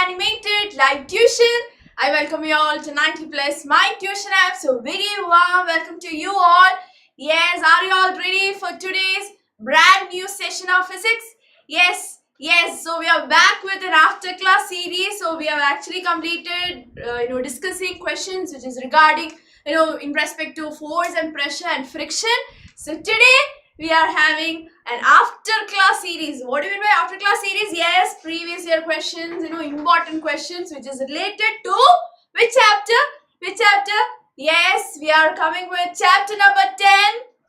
animated live tuition. I welcome you all to 90 Plus My Tuition app. So very warm welcome to you all. Yes, are you all ready for today's brand new session of physics? Yes. So we are back with an after class series. So we have actually completed, discussing questions which is regarding, in respect to force and pressure and friction. So today we are having an after class series. What do you mean by after class series? Yes, previous year questions, important questions which is related to which chapter? Which chapter? Yes, we are coming with chapter number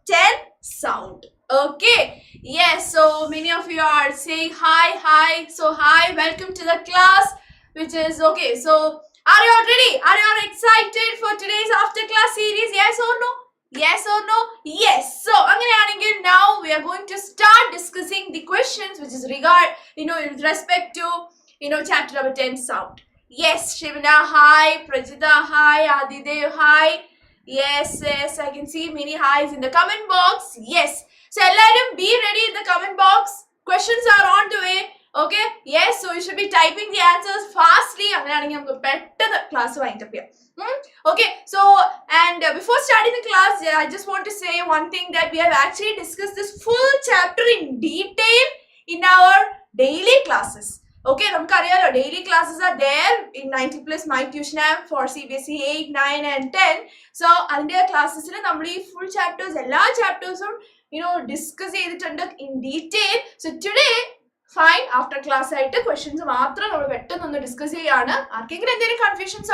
10, sound. Okay. Yes, so many of you are saying hi. So hi, welcome to the class, which is okay. So are you all ready? Are you all excited for today's after class series? Yes or no? Yes or no? Yes. So now we are going to start discussing the questions which is in respect to chapter number 10 sound. Yes, Shivana, hi. Prajita, hi. Adidev, hi. Yes, I can see many highs in the comment box. Yes. So everyone be ready in the comment box. Questions are on the way. Okay. Yes. So you should be typing the answers fastly. Class wind up here. Okay. So and before starting the class, I just want to say one thing that we have actually discussed this full chapter in detail in our daily classes. Okay, daily classes are there in 90 Plus My Tuition app for CBSE 8, 9 and 10. So, under classes, full chapters, all chapters, discuss in detail. So, today, fine, after class, questions discuss. Confusions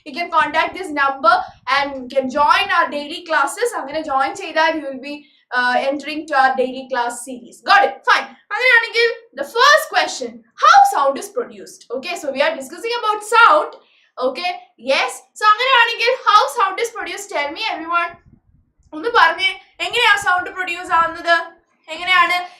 you can contact this number and you can join our daily classes. I'm going to join that you will be entering to our daily class series. Got it? Fine. The first question, how sound is produced? Okay, so we are discussing about sound. Okay, yes. So how sound is produced? Tell me, everyone. Sound produce?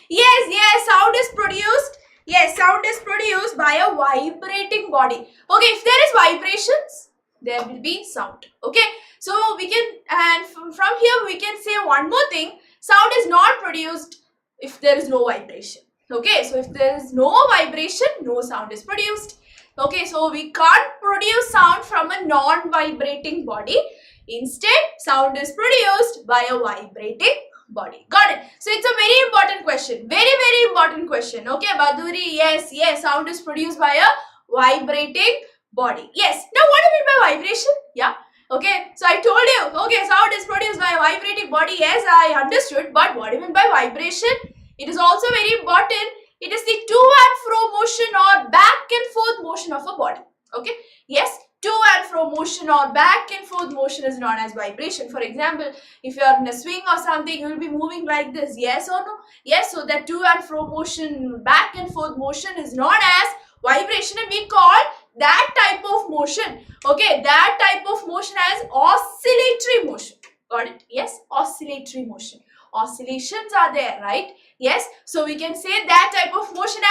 Yes, sound is produced. Yes, sound is produced by a vibrating body. Okay, if there is vibrations, there will be sound. Okay, so we can, and from here we can say one more thing. Sound is not produced if there is no vibration. Okay, so if there is no vibration, no sound is produced. Okay, so we can't produce sound from a non-vibrating body. Instead, sound is produced by a vibrating body. Got it? So it's a very important question. Very important question. Okay, Baduri, yes, sound is produced by a vibrating body. Yes. Now, what do you mean by vibration? Yeah. Okay, so I told you, okay, sound is produced by a vibrating body. Yes, I understood. But what do you mean by vibration? It is also very important. It is the to and fro motion or back and forth motion of a body. Okay, yes, to and fro motion or back and forth motion is known as vibration. For example, if you are in a swing or something, you will be moving like this. Yes or no? Yes, so that to and fro motion, back and forth motion is known as vibration, and we call that type of motion, okay, that type of motion as oscillatory motion. Got it? Yes, oscillatory motion. Oscillations are there, right? Yes, so we can say that type of motion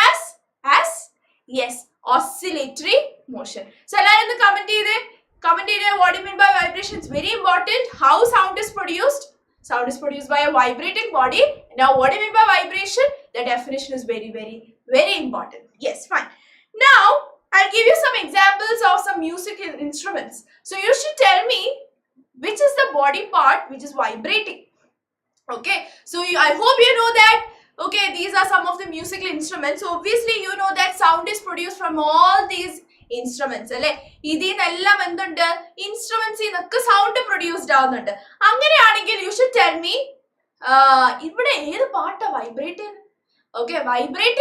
as yes, oscillatory motion. So in the comment area, what do you mean by vibration? It's very important. How sound is produced? Sound is produced by a vibrating body. Now, what do you mean by vibration? The definition is very important. Yes, fine. Now, I'll give you some examples of some musical instruments. So you should tell me which is the body part which is vibrating. Okay, so I hope you know that. Okay, these are some of the musical instruments. So obviously you know that sound is produced from all these instruments. Instruments sound produced. You should tell me vibrating. Okay, vibrate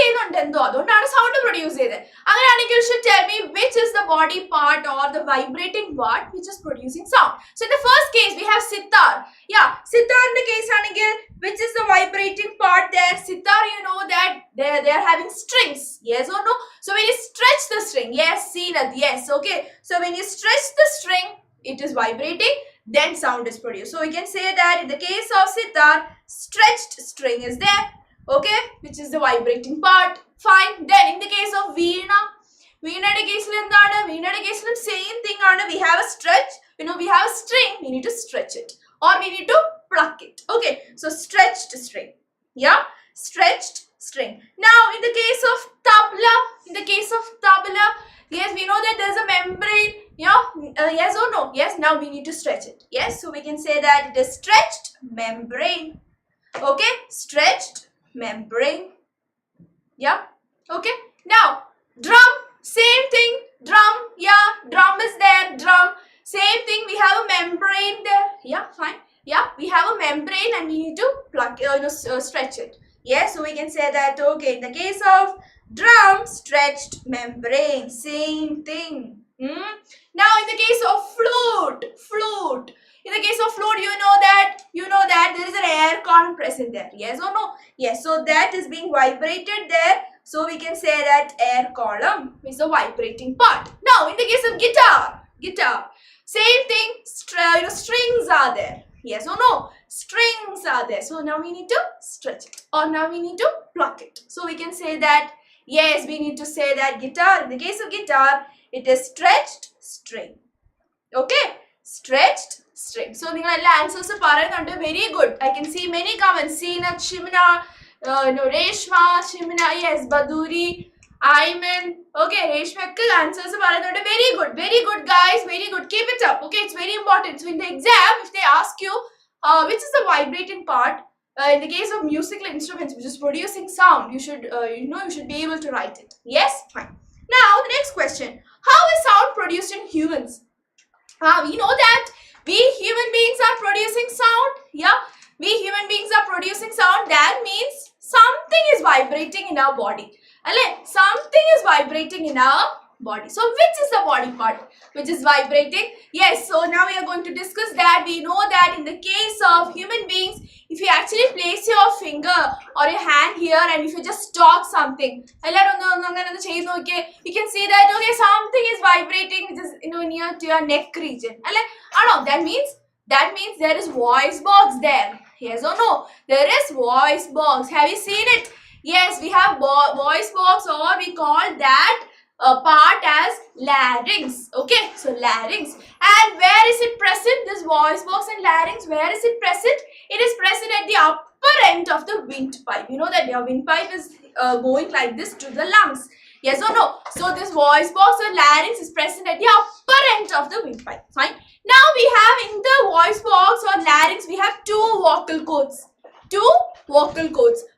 sound produce. You should tell me which is the body part or the vibrating part which is producing sound. So in the first case we have sitar. Yeah, sitar in the case which is the vibrating part there. Sitar, you know that they are having strings. Yes or no? So when you stretch the string, yes, see that, yes, okay. So when you stretch the string, it is vibrating, then sound is produced. So we can say that in the case of sitar, stretched string is there. Okay, which is the vibrating part. Fine. Then in the case of veena case same thing. We have a stretch. We have a string. We need to stretch it or we need to pluck it. Okay, so stretched string. Yeah, stretched string. Now in the case of tabla, yes, we know that there is a membrane. Yes or no? Yes, now we need to stretch it. Yes, so we can say that it is stretched membrane. Okay, stretched membrane. Yeah, okay. Now drum, same thing. Drum, yeah, drum is there. Drum, same thing. We have a membrane there. Yeah, fine. Yeah, we have a membrane and we need to stretch it. Yeah, so we can say that, okay, in the case of drum, stretched membrane, same thing. Now in the case of flute. In the case of flute, you know that there is an air column present there. Yes or no? Yes, so that is being vibrated there. So we can say that air column is the vibrating part. Now in the case of guitar, same thing, strings are there. Yes or no? Strings are there. So now we need to stretch it, or now we need to pluck it. So we can say that, yes, we need to say that guitar, in the case of guitar, it is stretched string. Okay, stretched string. So the answers are very good. I can see many comments. Sina, Shimna, Reshma, Shimna, yes, Baduri, Ayman. Okay, Reshma answers are very good guys, very good. Keep it up. Okay, it's very important. So in the exam, if they ask you which is the vibrating part, in the case of musical instruments which is producing sound, you should you should be able to write it. Yes, fine. Now the next question: how is sound produced in humans? We know that we human beings are producing sound. Yeah, we human beings are producing sound. That means something is vibrating in our body. Something is vibrating in our body. So which is the body part which is vibrating? Yes, so now we are going to discuss that. We know that in the case of human beings, if you actually place your finger or your hand here and if you just talk something, you can see that, okay, something is vibrating which is near to your neck region. That means there is voice box there. Yes or no? There is voice box. Have you seen it? Yes, we have voice box, or we call that part as larynx. Okay, so larynx. And where is it present? This voice box and larynx, where is it present? It is present at the upper end of the windpipe. You know that your windpipe is going like this to the lungs. Yes or no? So this voice box or larynx is present at the upper end of the windpipe. Fine. Now we have in the voice box or larynx, we have two vocal cords.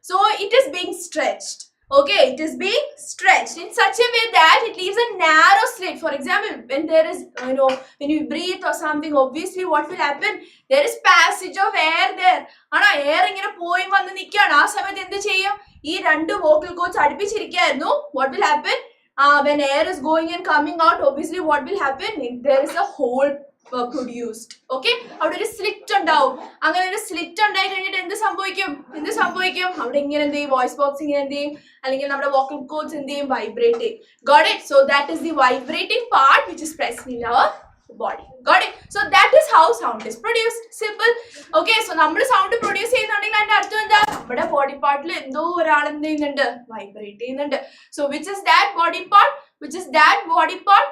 So it is being stretched. Okay, it is being stretched in such a way that it leaves a narrow slit. For example, when there is, when you breathe or something, obviously what will happen? There is passage of air there. Air ingane poi vannu nikkana. Aa samayathu endu cheyyum? Ee rendu vocal cords adipichirikkaayirunnu. What will happen? When air is going and coming out, obviously what will happen? There is a hole produced. Okay, അവിടെ ഒരു slit ഉണ്ടാവും. അങ്ങനെ ഒരു slit ഉണ്ടായി കഴിഞ്ഞിട്ട് എന്ത് സംഭവിക്കും? അവിടെ ഇങ്ങനെ എന്ത് ചെയ്യും? വോയിസ് ബോക്സ് ഇങ്ങനെ എന്ത് ചെയ്യും? അല്ലെങ്കിൽ നമ്മുടെ വോക്കൽ കോഡ്സ് എന്ത് ചെയ്യും? വൈബ്രേറ്റ് ചെയ്യും. Got it? So that is the vibrating part which is present in our body. Got it? So that is how sound is produced. Simple. Okay, so നമ്മൾ sound produce ചെയ്യുന്നുണ്ടെങ്കിൽ അതിന്റെ അർത്ഥം എന്താ? നമ്മുടെ body പാർട്ടിൽ എന്തോ ഒരാൾ എന്ത് ചെയ്യുന്നുണ്ട്? വൈബ്രേറ്റ് ചെയ്യുന്നുണ്ട്. So which is that body part?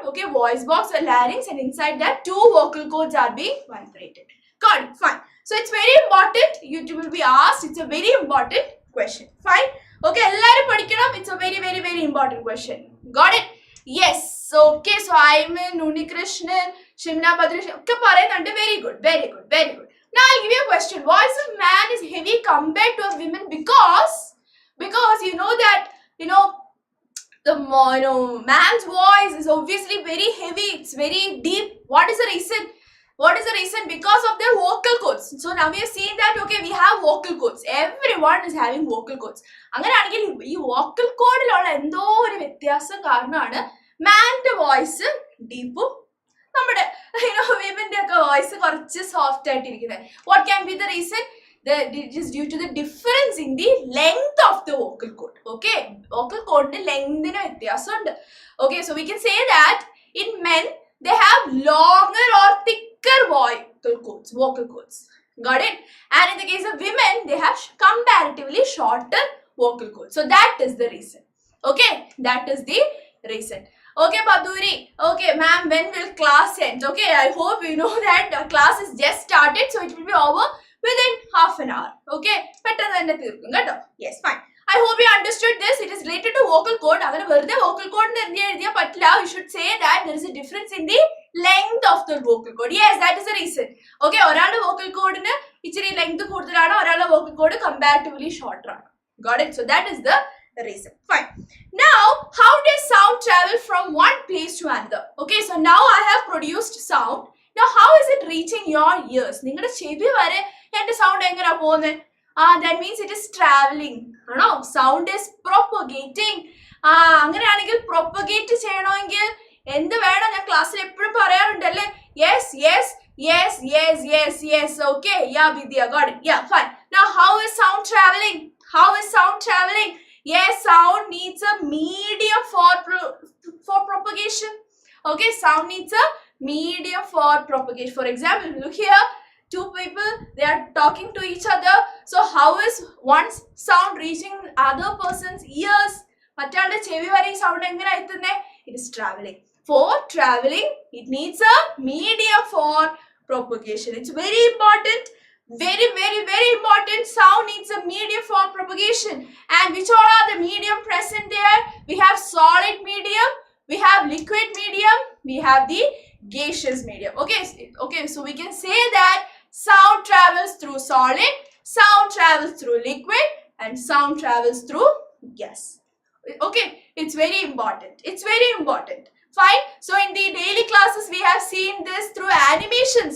Okay, voice box or larynx, and inside that two vocal cords are being vibrated. Got it? Fine. So it's very important. You will be asked. It's a very important question. Fine. Okay, ellarum padikkanam. It's a very, very, very important question. Got it? Yes. Okay. So I'm Nuni Krishnan, Shimna Padrish. Okay, parayunnundu. Very good. Very good. Very good. Now I'll give you a question. Voice of man is heavy compared to a woman because you know that the man's voice is obviously very heavy. It's very deep. What is the reason? Because of their vocal cords. So now we have seen that, okay, we have vocal cords. Everyone is having vocal cords. അങ്ങനെയാണെങ്കിൽ ഈ vocal cordലുള്ള എന്തോ ഒരു വ്യത്യാസം കാരണമാണ് manന്റെ voice ഡീപ്പും നമ്മുടെ womenന്റെ ഒക്കെ voice കുറച്ച് soft ആയിട്ടിരിക്കുന്നത്. What can be the reason? It is due to the difference in the length of the vocal cord. Okay, vocal cord length ine vyathyasam. Okay, so we can say that in men they have longer or thicker vocal cords. Got it? And in the case of women, they have comparatively shorter vocal cords. So that is the reason. Okay, that is the reason. Okay, Paduri. Okay, ma'am, when will class end? Okay, I hope you know that class is just started, so it will be over within half an hour. Okay, better than the Yes, fine. I hope you understood this. It is related to vocal cord. Agane verde vocal cord ennu ezhudhiya pattilla. You should say that there is a difference in the length of the vocal cord. Yes, that is the reason. Okay, oralude vocal cord ine ichiri length koodudalana, oralude vocal cord comparatively shorter aanu. Got it? So that is the reason. Fine. Now, how does sound travel from one place to another? Okay, so now I have produced sound. Now, how is it reaching your ears? Ningade chevi vare ente sound engana povune? That means it is traveling. No, sound is propagating. അങ്ങനെയാണെങ്കിൽ propagate ചെയ്യണമെങ്കിൽ എന്ത് വേണം? ഞാൻ ക്ലാസ്സിൽ എപ്പോഴും പറയാറുണ്ടല്ലേ? Yes, yes, yes, yes, yes, yes. Okay, yeah, Vidya, got it. Yeah, fine. Now, how is sound traveling? How is sound traveling? Yes, sound needs a medium for propagation. Okay, sound needs a medium for propagation. For example, look here. Two people, they are talking to each other. So how is one sound reaching other person's ears? Mattalude chevi vare sound engana ettune? It is traveling. For traveling, it needs a medium for propagation. It's very important. Very, very, very important. Sound needs a medium for propagation. And which all are the medium present there? We have solid medium, we have liquid medium, we have the gaseous medium. Okay, so we can say that sound travels through solid, sound travels through liquid, and sound travels through gas. Okay, it's very important. It's very important. Fine. So in the daily classes we have seen this through animations.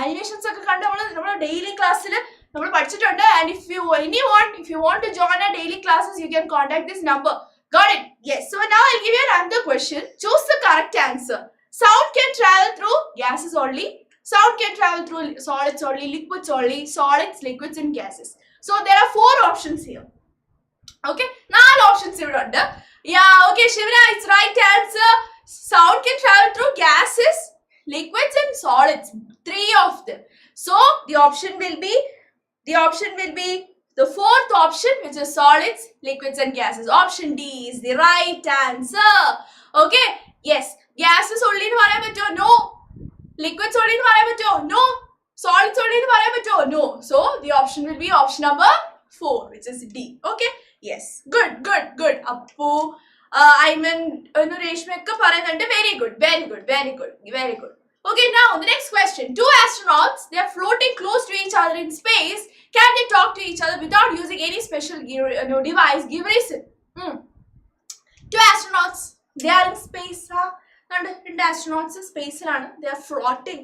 Animations ഒക്കെ കണ്ട് നമ്മൾ daily classൽ നമ്മൾ പഠിച്ചിട്ടുണ്ട്. And if you want to join our daily classes, you can contact this number. Got it? Yes. So now I'll give you another question. Choose the correct answer. Sound can travel through gases only. Sound can travel through solids only, liquids only, solids, liquids and gases. So there are 4 options here. Okay, 4 options here under. Yeah, okay, Shivana, it's right answer. Sound can travel through gases, liquids and solids. 3 of them. So the option will be the 4th option, which is solids, liquids and gases. Option D is the right answer. Okay, yes, gases only nu parayan patto? No. Liquids only nu parayan patto? No. Solids only nu parayan patto? No. So the option will be option number 4, which is D. Okay, yes, good. Appu Ayman Reshmi okka parayunnunde. Very good. Okay, now the next question. 2 astronauts, they are floating close to each other in space. Can they talk to each other without using any special device? Give reason. 2 astronauts, they are in space. 2 astronauts space ilana, they are floating.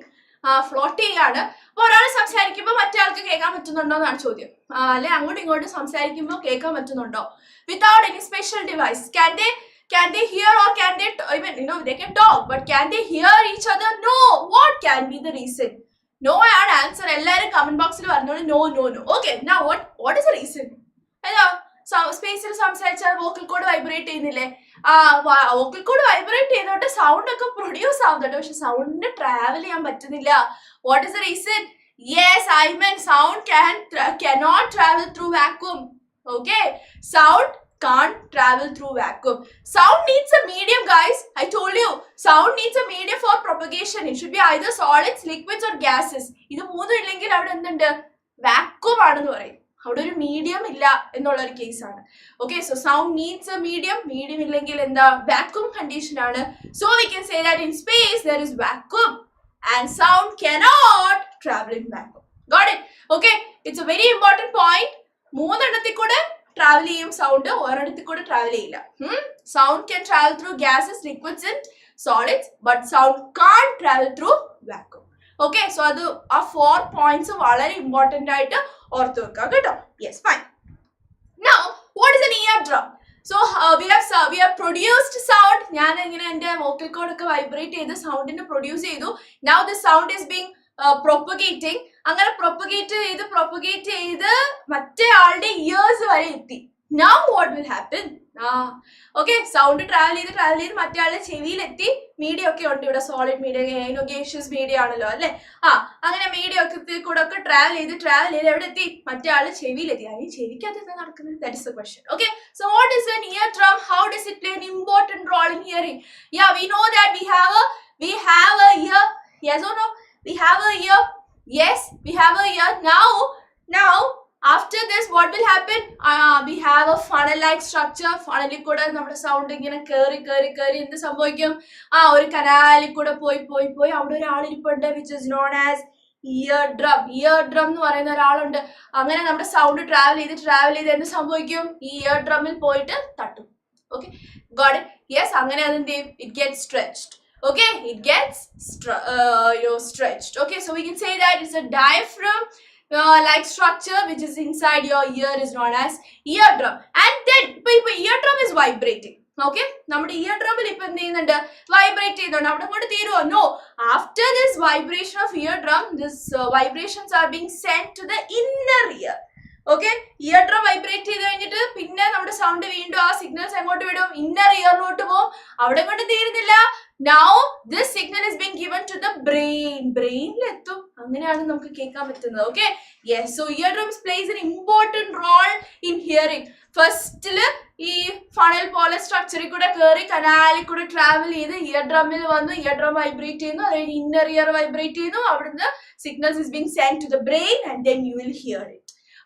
Float ചെയ്യാണ്. അപ്പോൾ ഒരാൾ സംസാരിക്കുമ്പോൾ മറ്റേ ആൾക്ക് കേൾക്കാൻ പറ്റുന്നുണ്ടോ എന്നാണ് ചോദ്യം. അല്ലെ അങ്ങോട്ടും ഇങ്ങോട്ടും സംസാരിക്കുമ്പോൾ കേൾക്കാൻ പറ്റുന്നുണ്ടോ? Without any special device. Can they hear or can they even they can talk, but can they hear each other? No. What can be the reason? No ആണ് ആൻസർ. എല്ലാവരും കമന്റ് ബോക്സിൽ പറഞ്ഞോളൂ no. Okay, now what is the reason? സ്പേസിൽ സംസാരിച്ചാൽ vocal code vibrate ചെയ്യുന്നില്ലേ? Vocal code vibrate ചെയ്തോട്ട് sound ഒക്കെ produce ആവുന്നുണ്ട്, പക്ഷെ സൗണ്ടിന് ട്രാവൽ ചെയ്യാൻ പറ്റുന്നില്ല. What is the reason? Yes, I meant sound cannot travel through vacuum. Okay, sound can't travel through vacuum. Sound needs a medium, guys. I told you, sound needs a medium for propagation. It should be either solids, liquids or gases. ഇത് മൂന്നും ഇല്ലെങ്കിൽ അവിടെ എന്തുണ്ട്? Vacuum ആണെന്ന് പറയും. അവിടെ ഒരു medium ഇല്ല എന്നുള്ള ഒരു കേസാണ്. Okay, so sound needs A medium ഇല്ലെങ്കിൽ എന്താ? വാക്യൂം കണ്ടീഷൻ ആണ്. So we can say that in space there is vacuum and sound cannot travel in vacuum. Got it? Okay, it's a very important point. 3 എണ്ണത്തിൽ കൂടെ travel ചെയ്യും sound, ഒരെണ്ണത്തിൽ കൂടെ travel ചെയ്യില്ല. Sound can travel through gases, liquids and solids, but sound can't travel through vacuum. Okay, so അത് ആ 4 points വളരെ important ആയിട്ട് ഓർത്ത് വെക്കുക കേട്ടോ. Yes, fine. Now, what is an eardrum? So we have produced sound. ഞാൻ ഇങ്ങനെ എൻ്റെ vocal cord ഒക്കെ വൈബ്രേറ്റ് ചെയ്ത് സൗണ്ടിനെ പ്രൊഡ്യൂസ് ചെയ്തു. Now the sound is being propagating. അങ്ങനെ പ്രൊപ്പഗേറ്റ് ചെയ്ത് മറ്റേ ആളുടെ ഇയേഴ്സ് വരെ എത്തി. Now what will happen? Okay, sound travel ചെയ്ത് മറ്റേ ആളുടെ ചെവിയിലെത്തി. മീഡിയ ഒക്കെ ഉണ്ട് ഇവിടെ, സോളിഡ് മീഡിയ, ഗേഷ്യസ് മീഡിയ ആണല്ലോ അല്ലെ. അങ്ങനെ മീഡിയ ഒക്കെ കൂടെ ഒക്കെ ട്രാവൽ ചെയ്ത് എവിടെ എത്തി? മറ്റേ ആളുടെ ചെവിയിലെത്തി. അതിന് ചെവിക്കകത്ത് എന്താ നടക്കുന്നത്? That is the question. Okay, so what is an eardrum? How does it play an important role in hearing? Yeah, we know that we have a ear. Yes or no? We have a ear. Yes, we have a ear. Now After this, what will happen? We have a funnel-like structure. Funnel kuda nammada sound ingane keri endu sambhavikkum? Oru canal kuda poi avade oru aal irippunde, which is known as eardrum. Eardrum nu parayuna oraalunde. Angane nammada sound travel cheythu endu sambhavikkum? Eardrum il poyittu tattum. Okay, got it? Yes, angane adinte it gets stretched. Okay, it gets stretched. Okay, so we can say that it's a diaphragm like structure which is inside your ear is known as eardrum. And then eardrum is vibrating. Okay, നമ്മുടെ eardrum ഇപ്പൊ എന്ത് ചെയ്യുന്നുണ്ട്? Vibrate ചെയ്യുന്നുണ്ട്. അവിടെ കൊണ്ട് തീരുവോ? No. After this vibration of eardrum, this vibrations are being sent to the inner ear. Okay, eardrum vibrate ചെയ്ത് കഴിഞ്ഞിട്ട് പിന്നെ നമ്മുടെ സൗണ്ട് വീണ്ടും ആ സിഗ്നൽസ് എങ്ങോട്ട് വിടും? ഇന്നർ ഇയറിലോട്ട് പോകും. അവിടെ കൊണ്ട് തീരുന്നില്ല. Now this signal is being given to the brain. Brainലെത്തും. അങ്ങനെയാണ് നമുക്ക് കേൾക്കാൻ പറ്റുന്നത്. Okay, yes, so eardrums plays an important role in hearing. ഫസ്റ്റില് ഈ ഫണൽ പോലെ സ്ട്രക്ചറിൽ കൂടെ കയറി കനാലിൽ കൂടെ ട്രാവൽ ചെയ്ത് ഇയർഡ്രമ്മിൽ വന്നു, ഇയർഡ്രം വൈബ്രേറ്റ് ചെയ്യുന്നു, അതായത് ഇന്നർ ഇയർ വൈബ്രേറ്റ് ചെയ്യുന്നു, അവിടുന്ന് signals is being send to the brain and then you will hear it.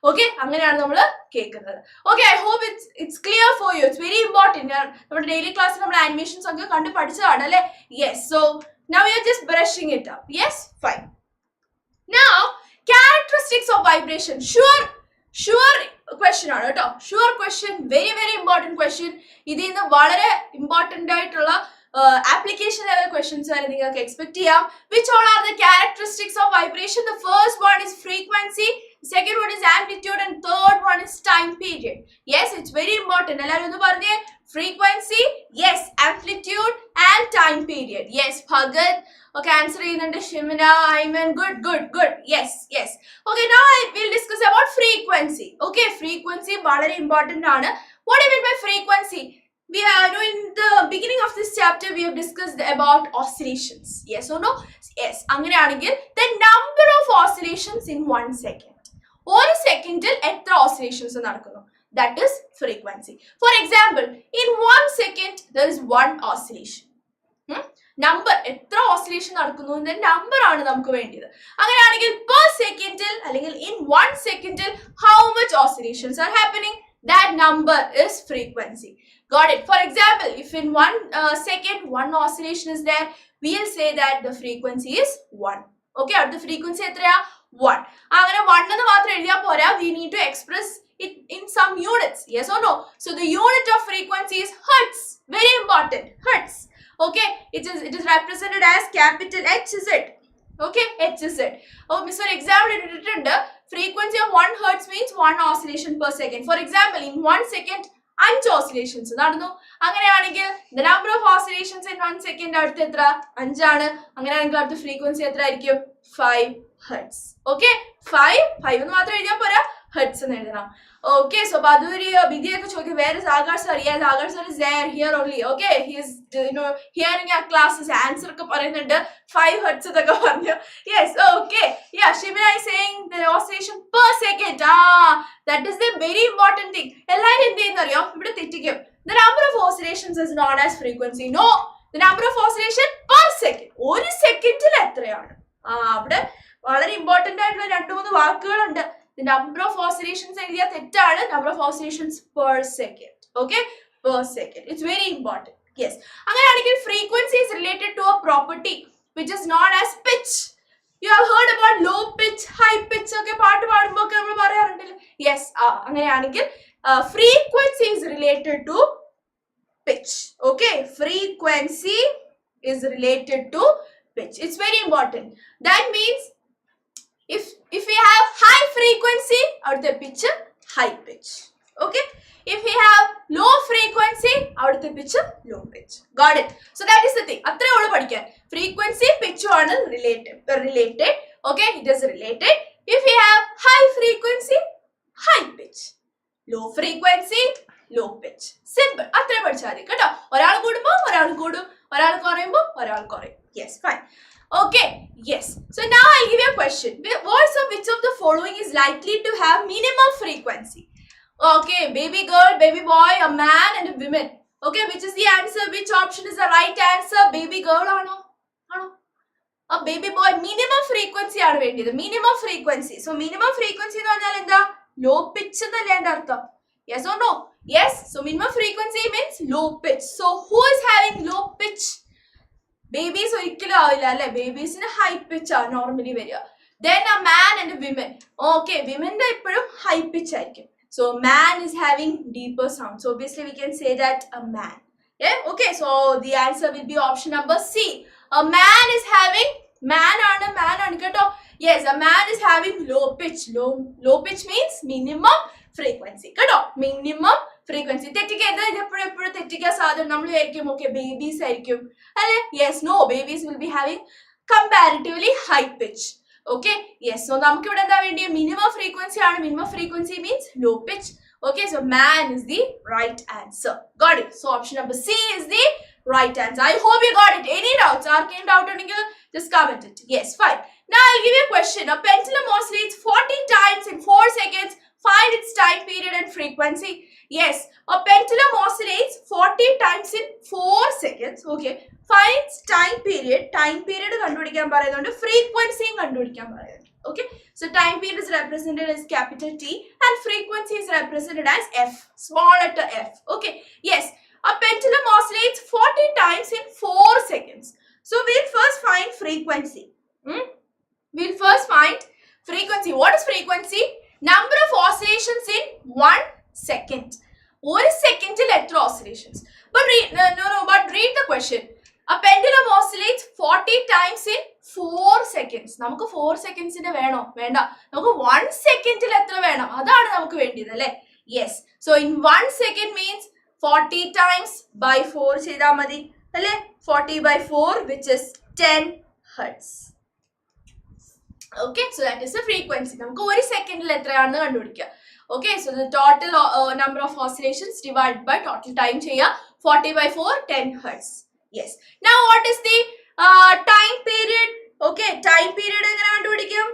Okay, അങ്ങനെയാണ് നമ്മൾ കേൾക്കുന്നത്. Okay, I hope it's clear for you. It's very important. നമ്മുടെ ഡെയിലി ക്ലാസ്സിൽ നമ്മൾ ആനിമേഷൻസ് ഒക്കെ കണ്ടു പഠിച്ചതാണ് അല്ലേ? Yes, so now we are just brushing it up. Yes, fine. Now, characteristics of vibration. Sure question ആണ് കേട്ടോ. Sure question, very important question. ഇതിൽ നിന്ന് വളരെ ഇമ്പോർട്ടന്റ് ആയിട്ടുള്ള application level questions വരെ നിങ്ങൾക്ക് എക്സ്പെക്ട് ചെയ്യാം. Which all are the characteristics of vibration? The first one is frequency, second one is amplitude, and third one is time period. Yes, it's very important. എല്ലാവരും ഒന്ന് പറഞ്ഞേ. Frequency, yes. Amplitude and time period. Yes, Bhagat. Okay, answer ചെയ്യുന്നുണ്ട്. Shimina, Ayman, good. Yes. Okay, now I will discuss about frequency. Okay, frequency വളരെ important ആണ്. What do you mean by frequency? We know in the beginning of this chapter we have discussed about oscillations. Yes or no? Yes. അങ്ങനെയാണെങ്കിൽ the number of oscillations in 1 second. ഒരു സെക്കൻഡിൽ എത്ര oscillations നടക്കുന്നു? That is frequency. For example, in 1 second there is 1 oscillation. Number എത്ര oscillation നടക്കുന്നു എന്ന number ആണ് നമുക്ക് വേണ്ടത്. അങ്ങനെയാണെങ്കിൽ per സെക്കൻഡിൽ അല്ലെങ്കിൽ in 1 secondൽ how much oscillations are happening? That number is frequency. Got it? For example, if in 1 second 1 oscillation is there, we will say that the frequency is 1. Okay, the frequency എത്രയാ? 1. അങ്ങനെ 1 എന്ന് മാത്രം എഴുതിയാൽ പോരാ. We need to express it in some units. Yes or no? So the unit of frequency is hertz. Very important. Hertz. Okay, it is represented as capital H, is it? Okay, H is it. Oh, Mr. Example ഇട്ടിട്ടുണ്ട്. Frequency of 1 hertz means 1 oscillation per second. For example, in 1 second 5 oscillations നടന്നു. അങ്ങനെയാണെങ്കിൽ the number of oscillations in 1 second അടുത്ത് എത്ര? 5 ആണ്. അങ്ങനെയാണെങ്കിൽ അടുത്ത frequency എത്ര ആയിരിക്കും? 5 hertz. Okay, 5 എന്ന് മാത്രം എഴുതിയാൽ പോരാ, hertz എന്ന് എഴുതണം. Okay, so Baduri Bidiyaka ചോദിക്കും, where is Agar sir? Yes, Agar sir is there, here only. Okay, he is hearing our classes. Answer ഒക്കെ പറയുന്നുണ്ട്. 5 hertz എന്നൊക്കെ പറഞ്ഞു. Yes, okay. Yeah, Shimina is saying the oscillation per second. That is the very important thing. എല്ലാവരും എന്ത് ചെയ്യുന്നറിയോ? ഇവിടെ തെറ്റിക്കും. The number of oscillations is known as frequency. No, the number of oscillation per second. ഒരു സെക്കൻഡിൽ എത്രയാണ്? അവിടെ വളരെ important ആയിട്ടുള്ള 2-3 വാക്കുകളുണ്ട്. The number of oscillations എഴുതിയാൽ തെറ്റാണ്. Number of oscillations per second. Okay, per second. It's very important. Yes. അങ്ങനെയാണെങ്കിൽ frequency is related to a property which is known as pitch. You have heard about low pitch, high pitch ഒക്കെ പാട്ട് പാടുമ്പോൾ ഒക്കെ നമ്മൾ പറയാറുണ്ടല്ലോ. Yes, അങ്ങനെയാണെങ്കിൽ frequency is related to pitch. Okay, frequency is related to pitch. It's very important. That means if we have high frequency, avaduthe pitch high pitch. Okay, if we have low frequency, avaduthe pitch low pitch. Got it? So that is the thing. Athre ullu padikkan. Frequency pitch ആണ് related. Okay, it is related. If we have high frequency, high pitch. Low frequency, low pitch. Simple. Athre പഠിച്ചാൽ മതി കേട്ടോ. ഒരാൾ കൂടുമ്പോൾ ഒരാൾ കൂടും, ഒരാൾ കുറയുമ്പോൾ ഒരാൾ കുറയും. Yes, fine. Okay, yes. So now I'll give you a question. Which of the following is likely to have minimum frequency? Okay, baby girl, baby boy, a man and a woman. Okay, which is the answer? Which option is the right answer? Baby girl ആണോ? A baby boy. Minimum frequency ആണ് വേണ്ടത്. Minimum frequency. So minimum frequency എന്ന് പറഞ്ഞാൽ എന്താ? low pitch എന്നല്ലേ എൻ്റെ അർത്ഥം? Yes or no? Yes. So minimum frequency means low pitch. So who is having low pitch? Babies ഒരിക്കലും ആവില്ല അല്ലെ? ബേബീസിന് ഹൈ പിച്ച് ആണ് നോർമലി വരിക. Then a man and a women. Okay, women എപ്പോഴും ഹൈ പിച്ച് ആയിരിക്കും. So man is having deeper sound. So obviously we can say that a man. Yeah. Okay. So the answer will be option number C. A man is having man ആണ് കേട്ടോ. Yes, a man is having low pitch. Low pitch means minimum frequency. കേട്ടോ? Minimum frequency. തെറ്റിക്കരുത്. ഇത് എപ്പോഴും തെറ്റിക്കാൻ സാധ്യത. നമ്മൾ വിചാരിക്കും okay babies ആയിരിക്കും അല്ലെ? Yes, no, babies will be having comparatively high pitch. Okay, yes. So നമുക്ക് ഇവിടെ എന്താ വേണ്ടി? Minimum frequency ആണ്. Minimum frequency means low pitch. Okay, so man is the right answer. Got it? So option number C is the right answer. I hope you got it. Any doubts? Any doubt ഉണ്ടെങ്കിൽ just comment it. Yes, fine. Now I'll give you a question. A pendulum oscillates 40 times in 4 seconds. Find its time period and frequency. Yes, a pendulum oscillates 40 times in 4 seconds. Okay. Find its time period. Time period കണ്ടുപിടിക്കാൻ പറയുന്നുണ്ട്. Frequency കണ്ടുപിടിക്കാൻ പറയുന്നുണ്ട്. Okay. So time period is represented as capital T and frequency is represented as F. Small letter F. Okay. Yes. A pendulum oscillates 40 times in 4 seconds. So we'll first find frequency. We'll first find frequency. What is frequency? Number of oscillations in 1 second. 1 second till eത്ര oscillations. But read the question. A pendulum oscillates 40 times in 4 seconds. നമുക്ക് 4 seconds വേണോ? വേണ്ട. നമുക്ക് 1 second എത്ര വേണം? അതാണ് നമുക്ക് വേണ്ടിയത് അല്ലേ? Yes. So in 1 second means 40 times by 4 ചെയ്താൽ മതി അല്ലേ? 40 by 4 which is 10 hertz. Okay, so that is the frequency. നമുക്ക് 1 second എത്രയാണെന്ന് കണ്ടുപിടിക്കുക. Okay, so the total number of oscillations divided by total time ചെയ്യുക. 40 by 4 10 hertz. Yes. Now what is the time period? Okay, time period എങ്ങനെ കണ്ടുപിടിക്കും?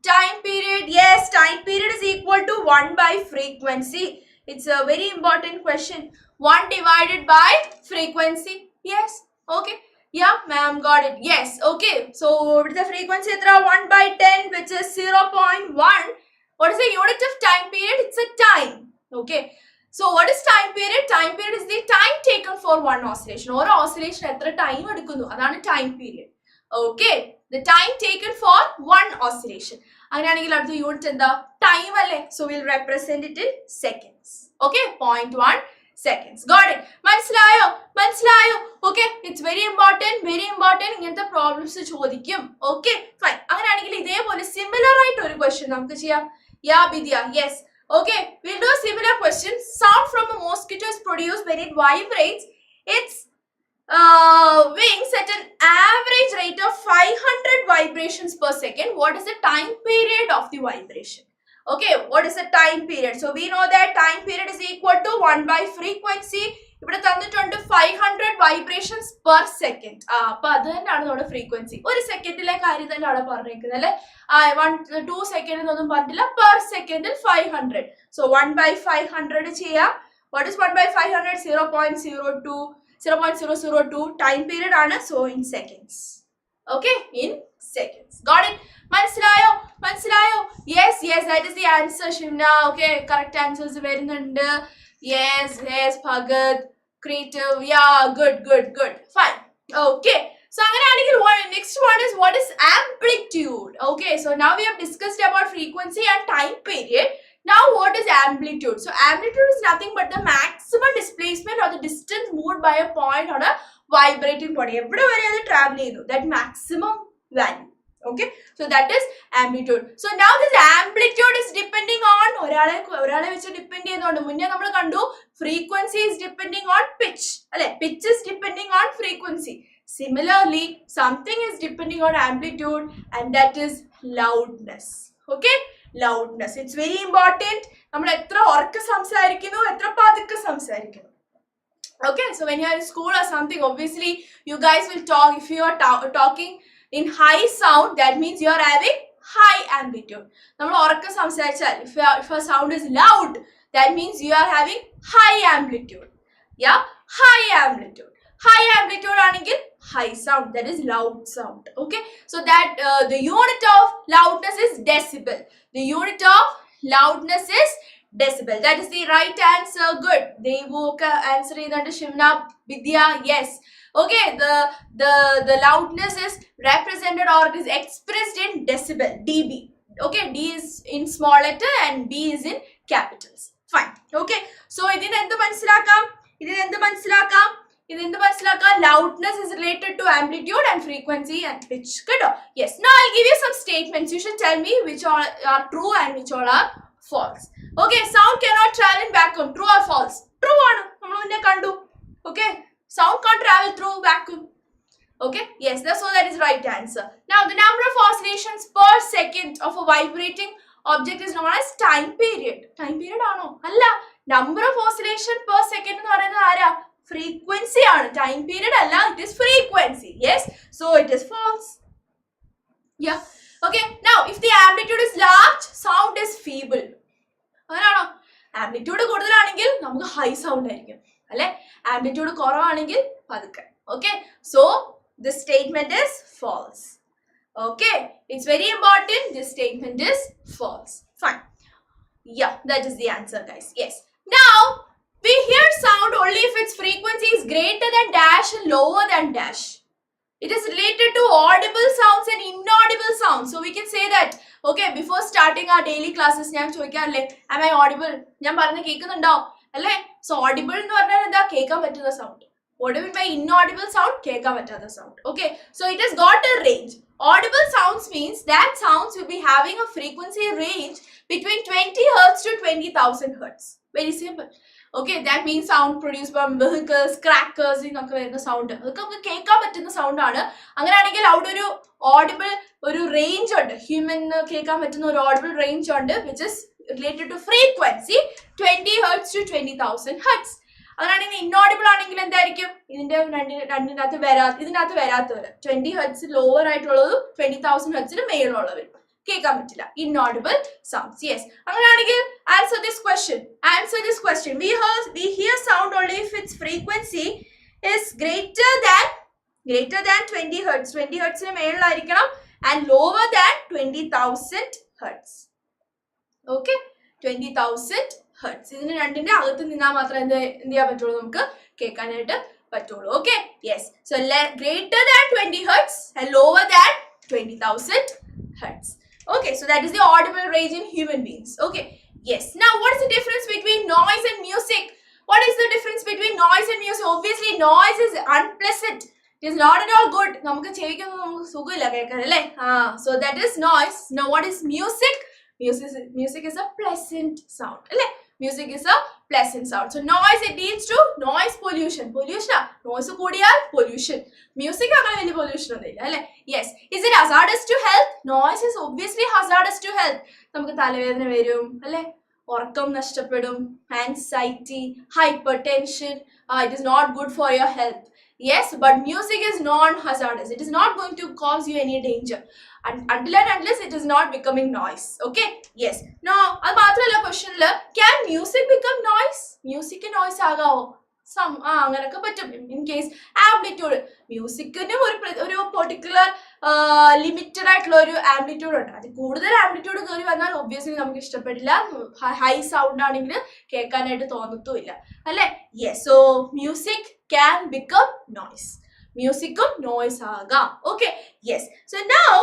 Time period, yes, time period is equal to 1 by frequency. It's a very important question. 1 divided by frequency. Yes. Okay. Yeah, ma'am, got it. Yes. Okay. So the frequency is 1 by 10 which is 0.1. What is the unit of time period? It's a time. Okay. So what is time period? Time period is the time taken for one oscillation. Or oscillation എത്ര time എടുക്കുന്നു അതാണ് time period. Okay. The time taken for one oscillation. അങ്ങനെയാണെങ്കിൽ അടുത്ത unit എന്താ? Time അല്ലേ? So we'll represent it in seconds. Okay. 0.1 seconds. Got it? മനസ്സിലായോ? Okay. It's very important. ഇങ്ങനത്തെ problems ചോദിക്കും. Okay. Fine. അങ്ങനെയാണെങ്കിൽ ഇതേപോലെ സിമിലർ ആയിട്ട് ഒരു ക്വസ്റ്റ്യൻ നമുക്ക് ചെയ്യാം. Yeah, Bidya. Yes. Okay, we'll do a similar question. Sound from a mosquito is produced when it vibrates its wings at an average rate of 500 vibrations per second. What is the time period of the vibration? Okay, what is the time period? So we know that time period is equal to 1 by frequency. ഇവിടെ തന്നിട്ടുണ്ട് 500 vibrations per second. അപ്പോൾ അത് തന്നെയാണ് നമ്മുടെ frequency. ഒരു സെക്കൻഡിലെ കാര്യം തന്നെ അവിടെ പറഞ്ഞേക്കുന്നത് അല്ലെ? 2 സെക്കൻഡ് എന്നൊന്നും പറഞ്ഞില്ല. പെർ സെക്കൻഡിൽ 500. സോ 1 by 500 ചെയ്യാം. What is 1 by 500? 0.002 time period ആണ്. So in seconds. Okay, in seconds. Got it? മനസ്സിലായോ? Yes, that is the answer, Shivna. Okay, correct answers വരുന്നുണ്ട്. Yes, Bhagat, creative. Yeah, good. Fine. Okay. So next one is what is amplitude? Okay, so now we have discussed about frequency and time period. Now what is amplitude? So amplitude is nothing but the maximum displacement or the distance moved by a point on a vibrating body. എവിടെ വരെ അത് travel ചെയ്തു? That maximum value. Okay, so that is amplitude. So now this amplitude is depending on ഒരാളെ വെച്ച് depend ചെയ്യുന്നുണ്ട്. മുന്നേ നമ്മൾ കണ്ടു frequency is depending on pitch അല്ലെ? Pitch is depending on frequency. Similarly, something is depending on amplitude and that is loudness. Okay, loudness. It's very important. നമ്മൾ എത്ര ഉറക്കെ സംസാരിക്കുന്നു, എത്ര പതുക്കെ സംസാരിക്കുന്നു. Okay, so when you are in school or something, obviously you guys will talk. If you are talking in high sound, that means you are having high amplitude. നമ്മൾ ഉറക്കെ സംസാരിച്ചാൽ if a sound is loud, that means you are having high amplitude. Yeah, high amplitude ആണെങ്കിൽ high sound, that is loud sound. Okay, so that the unit of loudness is decibel. The unit of Loudness is decibel. That is the right answer. Good. Devoka answer ചെയ്തുണ്ട്. Shivna, Vidya, yes. Okay, the loudness is represented or it is expressed in decibel, dB. Okay, D is in small letter and B is in capitals. Fine. Okay, so ഇതിനെ എന്ത് മനസ്സിലാക്കാം? Loudness is related to amplitude and frequency and pitch. Good. Yes. Now I'll give you some statements. You should tell me which all are true and which all are false. Okay, sound cannot travel in vacuum. True or false? True ആണ്. നമ്മൾ മുന്നേ കണ്ടു. Okay, sound can't travel through vacuum. Okay, yes, so that is right answer. Now the number of oscillations per second of a vibrating object is known as time period. Time period ആണോ? അല്ല, number of oscillation per second എന്ന് പറയുന്നത് ആരാ? Frequency ആണ്. Time period അല്ല, it is frequency. Yes, so it is false. Yeah. Okay, now if the amplitude is large, sound is feeble. അങ്ങനെയാണോ? Amplitude കൂടുതലാണെങ്കിൽ നമുക്ക് ഹൈ സൗണ്ട് ആയിരിക്കും അല്ലെ, ആംപ്ലിറ്റ്യൂഡ് കുറവാണെങ്കിൽ പതുക്കെ. Okay, so this statement is false. Okay, it's very important. This statement is false. Fine. Yeah, that is the answer, guys. Yes. Now we hear sound only if its frequency is greater than dash and lower than dash. It is related to audible sounds and inaudible sounds. So we can say that, okay, before starting our daily classes, ഞാൻ ചോദിക്കാറില്ലേ, am I audible? ഞാൻ പറഞ്ഞ കേൾക്കുന്നുണ്ടോ അല്ലേ? So audible എന്ന് പറഞ്ഞാൽ എന്താ? കേൾക്കാൻ പറ്റുന്ന sound. What do you mean by inaudible sound? കേൾക്കാൻ പറ്റാത്ത sound. Okay, so it has got a range. Audible sounds means that sounds will be having a frequency range between 20 Hz to 20,000 Hz. Very simple. Okay, that means sound produced by vehicles, crackers, ഇങ്ങനൊക്കെ വരുന്ന sound അതൊക്കെ നമുക്ക് കേൾക്കാൻ പറ്റുന്ന sound ആണ്. അങ്ങനെയാണെങ്കിൽ അവിടെ ഒരു ഓഡിബിൾ ഒരു റേഞ്ച് ഉണ്ട്, ഹ്യൂമൻ കേൾക്കാൻ പറ്റുന്ന ഒരു ഓഡിബിൾ റേഞ്ച് ഉണ്ട്, which is related to frequency 20 Hz to 20,000 Hz. അങ്ങനെയാണെങ്കിൽ ഇന്നോഡിബിൾ ആണെങ്കിൽ എന്തായിരിക്കും? ഇതിനകത്ത് വരാത്തവര് 20 Hz ലോവർ ആയിട്ടുള്ളതും 20,000 Hz മേലുള്ളവരും കേൾക്കാൻ പറ്റില്ല. Inaudible sounds. Yes. അങ്ങനെയാണെങ്കിൽ answer this question. We hear sound only if its frequency is greater than 20 Hz. 20 Hz മേളിലായിരിക്കണം and lower than 20,000 Hz. Okay, 20,000 Hz. ഇതിന് രണ്ടിന്റെ അകത്ത് നിന്നാൽ മാത്രമേ എന്ത് ചെയ്യാൻ പറ്റുള്ളൂ, നമുക്ക് കേൾക്കാനായിട്ട് പറ്റുള്ളൂ. Okay, yes. So greater than 20 Hz and lower than 20,000 Hz. Okay, so that is the audible range in human beings. Okay, yes. Now what is the difference between noise and music? What is the difference between noise and music? Obviously noise is unpleasant. It is not at all good. നമുക്ക് ചെവിക്കൊന്നും നമുക്ക് സുഖമില്ല കേൾക്കാൻ അല്ലേ? So that is noise. Now what is music? Music is a pleasant sound അല്ലേ? Music is a pleasant sound. So noise, it leads to noise pollution. Noise കൂടിയാൽ pollution. Music അങ്ങനെ വലിയ pollution ഒന്നുമില്ല അല്ലേ? Yes. Is it hazardous to health? Noise is obviously hazardous to health. നമുക്ക് തലവേദന വരും അല്ലേ, ഉറക്കം നഷ്ടപ്പെടും, anxiety, hypertension. It is not good for your health. Yes, but music is non-hazardous. It is not going to cause you any danger until and unless it is not becoming noise. Okay, yes. Now അത് മാത്രമല്ല ക്വസ്റ്റ്യനില്, can music become noise? Music noise ആകാവോ? അങ്ങനെയൊക്കെ പറ്റും. In case amplitude, മ്യൂസിക്കിന് ഒരു particular limited ആയിട്ടുള്ള ഒരു amplitude ഉണ്ട്. അത് കൂടുതൽ ആംപ്ലിറ്റ്യൂഡ് കയറി വന്നാൽ ഒബ്വിയസ്ലി നമുക്ക് ഇഷ്ടപ്പെടില്ല, ഹൈ സൗണ്ട് ആണെങ്കിൽ കേൾക്കാനായിട്ട് തോന്നത്തുമില്ല അല്ലെ? Yes, so music can become noise. Musicum noise agam. Okay, yes. So now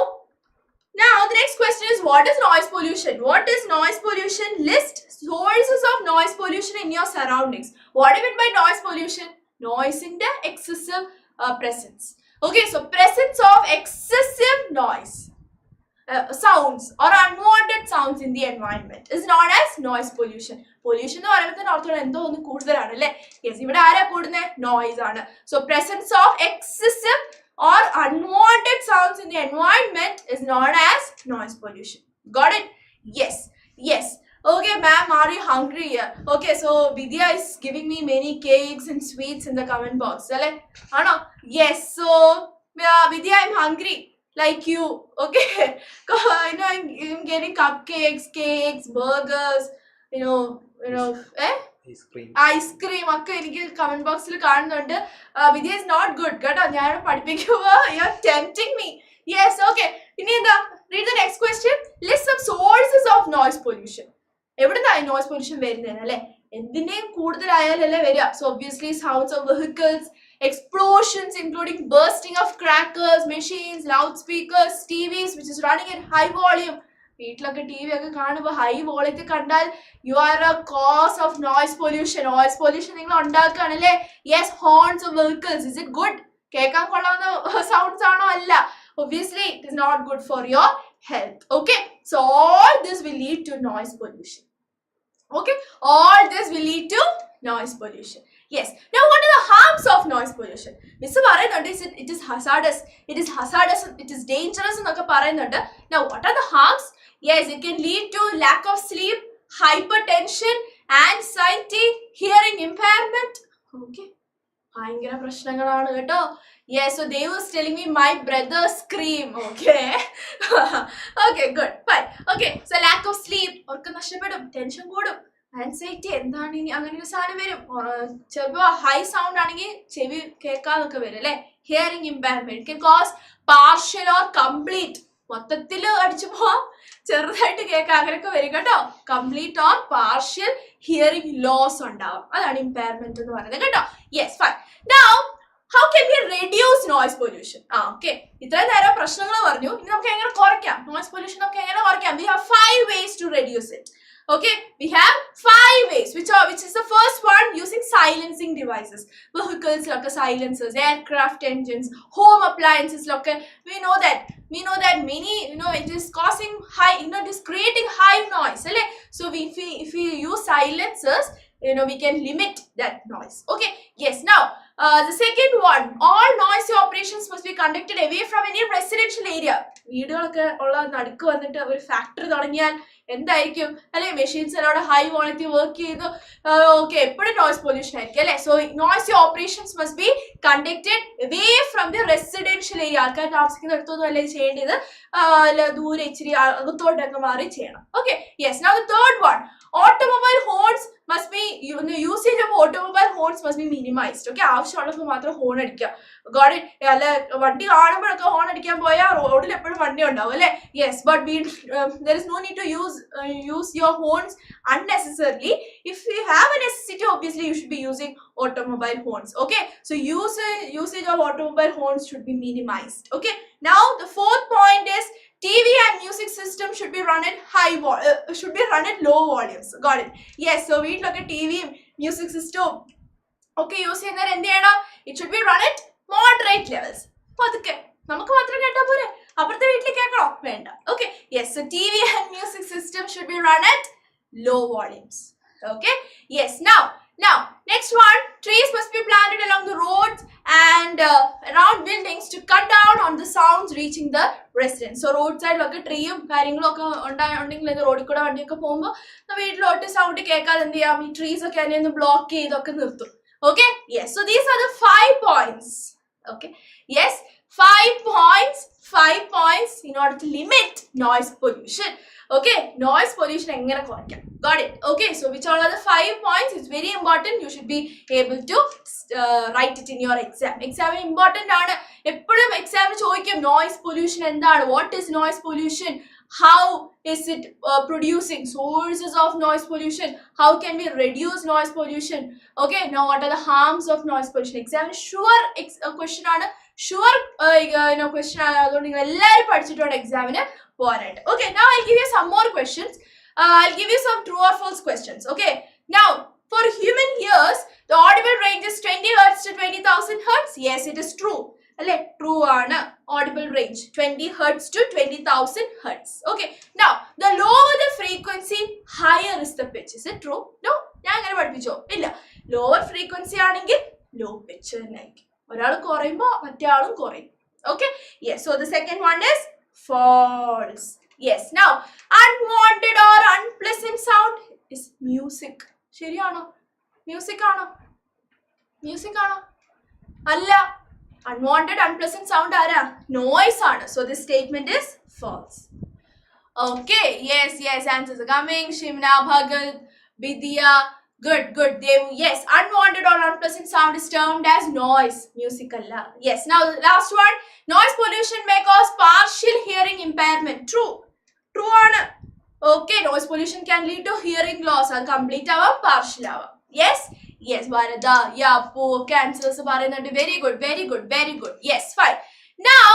the next question is, what is noise pollution? What is noise pollution? List sources of noise pollution in your surroundings. What do you mean by noise pollution? Noise in the excessive presence. Okay, so presence of excessive noise, sounds or unwanted sounds in the environment is known as noise pollution. Pollution എന്ന് പറയുമ്പോൾ തന്നെ അർത്ഥം എന്തോ ഒന്ന് കൂടുതലാണ് അല്ലേ? Yes, ഇവിടെ ആരാ കൂടുന്നത്? നോയ്സ് ആണ്. So presence of excessive or unwanted sounds in the environment is known as noise pollution. Got it? Yes. Okay, ma'am, are you hungry here? Okay, so Vidya is giving me many cakes and sweets in the comment box. Ano? Yes, so Vidya, I'm hungry like you. Okay, I'm getting cupcakes, cakes, burgers, ice cream ഒക്കെ എനിക്ക് comment ബോക്സിൽ കാണുന്നുണ്ട്. Vidya is not good കേട്ടോ, ഞാൻ പഠിപ്പിക്കുക. You are tempting me. Yes, okay. ഇനി എന്താ? Read the next question. List some sources of noise pollution. എവിടുന്നായി നോയ്സ് പൊല്യൂഷൻ വരുന്നത് അല്ലെ? എന്തിനേയും കൂടുതലായാലല്ലേ വരിക. So obviously sounds of vehicles, explosions including bursting of crackers, machines, loudspeakers, TVs which is running at high volume. വീട്ടിലൊക്കെ T V ഒക്കെ കാണുമ്പോൾ high വോളിയത്തിൽ കണ്ടാൽ you are a cause of noise pollution. Noise pollution നിങ്ങൾ ഉണ്ടാക്കുകയാണല്ലേ. Yes, horns of vehicles, is it good? കേൾക്കാൻ കൊള്ളാവുന്ന sounds ആണോ? അല്ല. Obviously it is not good for your health. Okay, so all this will lead to noise pollution. Okay, all this will lead to noise pollution. Yes, now what are the harms of noise pollution? Miss പറയുന്നുണ്ട് it is hazardous, it is dangerous എന്നൊക്കെ പറയുന്നുണ്ട്. Now what are the harms? Yes, it can lead to lack of sleep, hypertension, anxiety, hearing impairment. Okay, ഭയങ്കര പ്രശ്നങ്ങളാണ് കേട്ടോ. Yes, so they was telling me my brother scream. Okay. Okay, good, fine. Okay, so lack of sleep, അവർക്ക് നഷ്ടപ്പെടും, tension കൂടും, anxiety, എന്താണ് ഇനി അങ്ങനെ ഒരു സാധനം വരും. ചിലപ്പോൾ ഹൈ സൗണ്ട് ആണെങ്കിൽ ചെവി കേൾക്കാതൊക്കെ വരും അല്ലെ. Hearing impairment can cause partial or complete, മൊത്തത്തിൽ അടിച്ചു പോവാം, ചെറുതായിട്ട് കേൾക്കാം, അങ്ങനെയൊക്കെ വരും കേട്ടോ. Complete or partial hearing loss ഉണ്ടാവും, അതാണ് ഇമ്പയർമെന്റ് എന്ന് പറയുന്നത് കേട്ടോ. Yes, fine. Now how can we reduce noise pollution? Okay, ഇത്രയും നേരം പ്രശ്നങ്ങൾ പറഞ്ഞു. ഇനി നമുക്ക് എങ്ങനെ കുറയ്ക്കാം നോയ്സ് പൊല്യൂഷൻ? നമുക്ക് എങ്ങനെ കുറയ്ക്കാം? We have 5 ways to reduce it. Okay, we have 5 ways, which is the first one, using silencing devices. Vehicles like silencers, aircraft engines, home appliances like we know that many, it is causing high, it is creating high noise. So if we use silencers, we can limit that noise. Okay, yes. Now the second one, all noisy operations must be conducted away from any residential area. വീടുകളൊക്കെ ഉള്ള നടുക്ക് വന്നിട്ട് ഒരു factory തുടങ്ങിയാൽ എന്തായിരിക്കും അല്ലെ? Machines എല്ലാം high വോളിയത്തിൽ വർക്ക് ചെയ്തു. ഓക്കെ, എപ്പോഴും നോയ്സ് പൊല്യൂഷൻ ആയിരിക്കും അല്ലെ. So noisy operations must be conducted away from the residential area. ആൾക്കാർ താമസിക്കുന്ന അടുത്തൊന്നും അല്ലേ ചെയ്യേണ്ടത്, ദൂരെ ഇച്ചിരി അകത്തോട്ടൊക്കെ മാറി ചെയ്യണം. Okay, yes. Now the third one, automobile horns must be, usage of automobile horns must be minimized. Okay, ആവശ്യമുള്ളപ്പോൾ മാത്രം ഹോൺ അടിക്കുക. God it. അല്ലെ, വണ്ടി കാണുമ്പോഴൊക്കെ ഹോൺ അടിക്കാൻ പോയാൽ റോഡിൽ എപ്പോഴും വണ്ടി ഉണ്ടാവും അല്ലെ. Yes, but there is no need to use your horns unnecessarily. If you have a necessity, obviously you should be using automobile horns. Okay, so usage of automobile horns should be minimized. Okay, now the fourth point is TV and music system should be run at low volumes. Got it? Yes, so വീട്ടിലൊക്കെ ടിവിയും music സിസ്റ്റവും ഒക്കെ use ചെയ്യുന്നവർ എന്ത് ചെയ്യണം? It should be run at moderate levels. പതുക്കെ നമുക്ക് മാത്രം കേട്ടാൽ പോരെ, അപ്പുറത്തെ വീട്ടിൽ കേൾക്കണോ? വേണ്ട. Okay, yes, so TV and music system should be run at low volumes. Okay, yes. Now next one, trees must be planted along the roads and around buildings to cut down on the sounds reaching the residents. So road side lok treeum കാര്യങ്ങളും ഒക്കെ ഉണ്ടെങ്കിൽ റോഡിൽ കൂടെ വണ്ടിയൊക്കെ പോകുമ്പോൾ വീട്ടിലോട്ട് sound കേൾക്കാതെ എന്ത് ചെയ്യാം? ഈ ട്രീസ് ഒക്കെ അതിനെ ഒന്ന് ബ്ലോക്ക് ചെയ്തൊക്കെ നിർത്തും. Okay, yes, so these are the 5 points. Okay, yes, 5 points in order to limit noise pollution. Okay, noise pollution എങ്ങനെ കുറയ്ക്കാം? Got it? Okay, so which are the 5 points? It's very important. You should be able to write it in your exam. Exam important ആണ്. എപ്പോഴും എക്സാമിന് ചോദിക്കും noise pollution എന്താണ്? What is noise pollution? How is it producing? Sources of noise pollution. How can we reduce noise pollution? Okay, now what are the harms of noise pollution? Exam sure question ആണ്. Sure question ആണ്. അതുകൊണ്ട് നിങ്ങൾ എല്ലാവരും പഠിച്ചിട്ടുണ്ട് എക്സാമിന് പോകാനായിട്ട്. Okay, now I'll give you some more questions. I'll give you some true or false questions. Okay, now for human ears the audible range is 20 hertz to 20,000 hertz. Yes, it is true. അല്ലെ, true ആണ്. audible range 20 hertz to 20,000 hertz. Okay, now the lower the frequency, higher is the pitch. Is it true? No, ഞാൻ അങ്ങനെ പഠിപ്പിച്ചോ? ഇല്ല. lower frequency ആണെങ്കിൽ low pitch തന്നെയായിരിക്കും. ഒരാൾ കുറയുമ്പോൾ മറ്റേ ആളും കുറയും. Okay, yes, so the second one is false. Yes, now unwanted or unpleasant sound is music. ശരിയാണോ? മ്യൂസിക് ആണോ? അല്ല. Unwanted unpleasant sound ആരാ? Noise ആണ്. So this statement is false. Okay, yes, answers are coming. Shimna, Bhagat, Vidya, good. Yes, unwanted or unpleasant sound is termed as noise. Music alla. Yes, now the last one, noise pollution may cause partial hearing impairment. True ആണ്. Okay, noise pollution can lead to hearing loss. അത് complete ആവാം partial ആവാം. Yes, Bharata. Yeah, ഒക്കെ answers പറയുന്നുണ്ട്. Very good. Yes, fine. Now,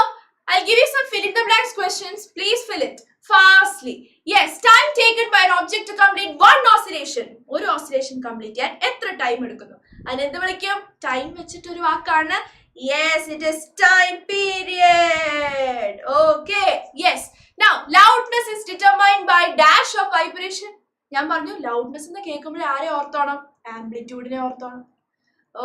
I'll give you some fill in the blanks questions. Please fill it fastly. Yes, time taken by an object to complete one oscillation. ഒരു oscillation complete ചെയ്യാൻ എത്ര time എടുക്കുന്നു? അതിനെന്ത് വിളിക്കും? Time വെച്ചിട്ട് ഒരു വാക്കാണ്. Yes, it is time period. Okay, yes. Now, loudness is determined by dash of vibration. ഞാൻ പറഞ്ഞു loudness എന്ന് കേൾക്കുമ്പോൾ ആരെ ഓർത്തോണം? ആംപ്ലിറ്റ്യൂഡിനെ ഓർത്തോണം.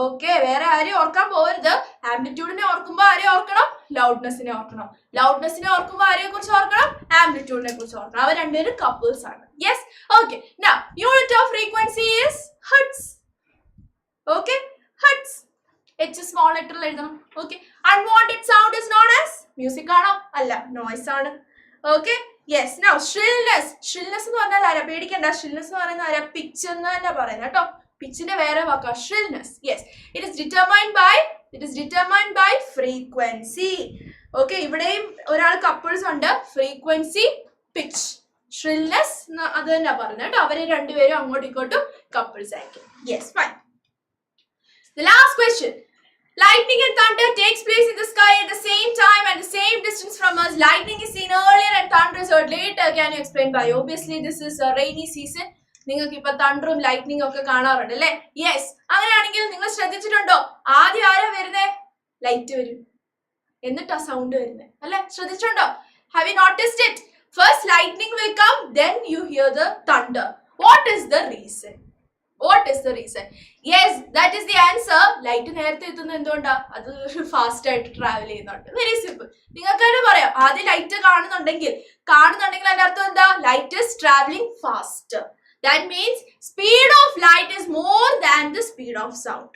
ഓക്കെ, വേറെ ആരെയും ഓർക്കാൻ പോകരുത്. ആംപ്ലിറ്റ്യൂഡിനെ ഓർക്കുമ്പോൾ ആരെ ഓർക്കണം? ലൗഡ്നെസ്സിനെ ഓർക്കണം. ലൗഡ്നെസ്സിനെ ഓർക്കുമ്പോൾ ആരെയെ കുറിച്ച് ഓർക്കണം? ആംപ്ലിറ്റ്യൂഡിനെ കുറിച്ച് ഓർക്കണം. അവർ രണ്ടുപേരും കപ്പിൾസ് ആണ്. Yes, okay. Now unit of frequency is hertz. Okay, hertz. H small ലെറ്ററിൽ എഴുതണം. Okay. Unwanted sound is known as music ആണോ? അല്ല, നോയ്സ് ആണ്. Okay, yes. Now shrillness. Shrillness എന്ന് പറഞ്ഞാൽ ആരാ? പേടിക്കണ്ട. ഷ്രിൽനെസ് എന്ന് പറയുന്നത് ആരാ? പിച്ച് എന്ന് തന്നെ പറയുന്നത് കേട്ടോ. പിച്ചിന്റെ വേറെ വാക്കാ shrillness. Yes, it is determined by frequency. Okay, ഇവിടെയും ഒരാൾ കപ്പിൾസ് ഉണ്ട്. ഫ്രീക്വൻസി, പിച്ച്, ഷ്രിൽനെസ് അത് തന്നെ പറയുന്നത് കേട്ടോ. അവര് രണ്ടുപേരും അങ്ങോട്ടും ഇങ്ങോട്ടും കപ്പിൾസ് ആയിരിക്കും. Yes, fine. The last question. Lightning and thunder takes place in the sky at the same time and the same distance from us. Lightning is seen earlier and thunder is heard later. Can you explain why? Obviously, this is a rainy season. നിങ്ങൾക്ക് ഇപ്പൊ തണ്ടറും ലൈറ്റ്നിങ്ങും ഒക്കെ കാണാറുണ്ട് അല്ലേ? Yes. അങ്ങനെയാണെങ്കിൽ നിങ്ങൾ ശ്രദ്ധിച്ചിട്ടുണ്ടോ? ആദ്യം ആരാ വരുന്നേ? ലൈറ്റ് വരും, എന്നിട്ടാ സൗണ്ട് വരുന്നേ അല്ലെ? ശ്രദ്ധിച്ചിട്ടുണ്ടോ? Have you noticed it? First lightning will come, then you hear the thunder. What is the reason? Yes, that is the answer. Light നേരത്തെ എത്തുന്നത് എന്തുകൊണ്ടാ? അത് ഫാസ്റ്റ് ആയിട്ട് ട്രാവൽ ചെയ്യുന്നുണ്ട്. Very simple. നിങ്ങൾക്ക് തന്നെ പറയാം. ആദ്യം ലൈറ്റ് കാണുന്നുണ്ടെങ്കിൽ അതിന്റെ അർത്ഥം എന്താ? Light is traveling faster. That means speed of light is more than the speed of sound.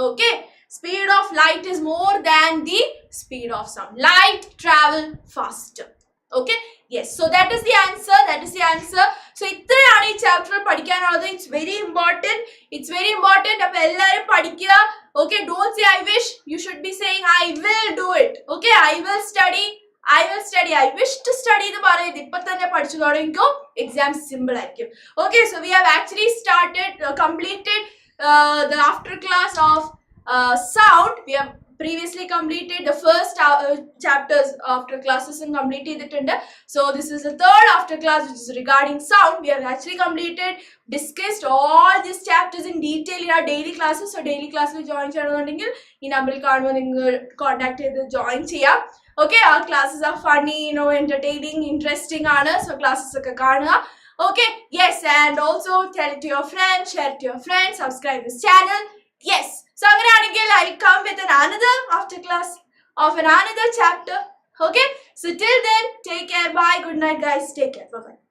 Okay, speed of light is more than the speed of sound. Light travel faster. Okay, yes, so that is the answer. So ഇത്രയാണ് ഈ ചാപ്റ്ററിൽ പഠിക്കാനുള്ളത്. It's very important. അപ്പോൾ എല്ലാവരും പഠിക്കുക. Okay, don't say I wish. You should be saying I will do it. Okay, I will study. I wish to study എന്ന് പറയുന്നത് ഇപ്പൊ തന്നെ പഠിച്ചു തുടങ്ങിക്കോ. എക്സാം സിമ്പിൾ ആയിരിക്കും. Okay, so we have actually completed the after class of sound. We have previously completed the first chapters after classes and completed it. So this is the third after class which is regarding sound. We have actually discussed all these chapters in detail in our daily classes. So daily class join cheyyanundengil ee number il kaanumbol ningal contact cheyidu join cheyam. Okay, our classes are funny, entertaining, interesting aanu. So classes okke kaanuka. Okay, yes, and also tell it to your friends, share it to your friends, subscribe this channel. Yes, so again I'll come with another after class of another chapter. Okay, so till then, take care. Bye. Good night, guys. Take care. Bye bye.